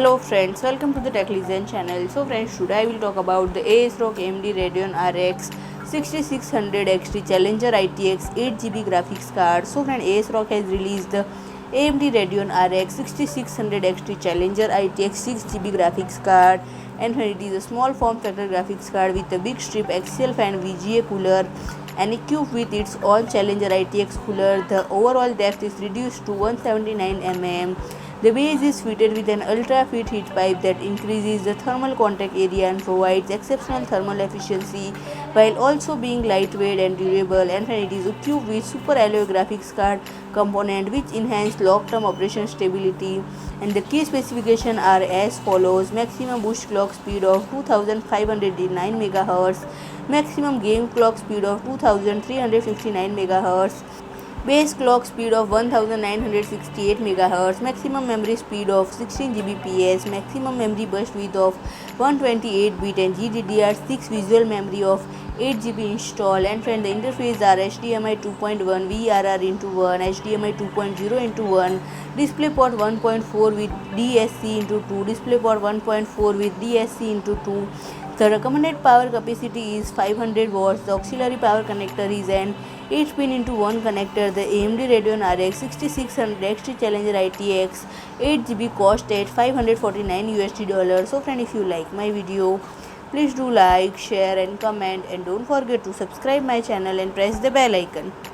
Hello friends, welcome to the Tech Listen channel. So friends, today I will talk about the ASRock AMD Radeon RX 6600 XT Challenger ITX 8GB graphics card. So friends, ASRock has released the AMD Radeon RX 6600 XT Challenger ITX 6GB graphics card, and it is a small form factor graphics card with a big strip axial fan VGA cooler and equipped with its own Challenger ITX cooler. The overall depth is reduced to 179 mm. The base is fitted with an ultra-fit heat pipe that increases the thermal contact area and provides exceptional thermal efficiency while also being lightweight and durable, and it is equipped with super alloy graphics card component which enhance long-term operation stability. And the key specifications are as follows: maximum boost clock speed of 2509 MHz, maximum game clock speed of 2359 MHz, base clock speed of 1968 MHz, maximum memory speed of 16 Gbps, maximum memory bus width of 128 bit and GDDR6 visual memory of 8 GB install. And friend, the interface are HDMI 2.1 VRR/1, HDMI 2.0/1, DisplayPort 1.4 with DSC/2, DisplayPort 1.4 with DSC/2. The recommended power capacity is 500 watts. The auxiliary power connector is an 8-pin-into-1 connector. The AMD Radeon RX 6600 XT Challenger ITX 8GB cost at $549 USD. So friend, if you like my video, please do like, share and comment, and don't forget to subscribe my channel and press the bell icon.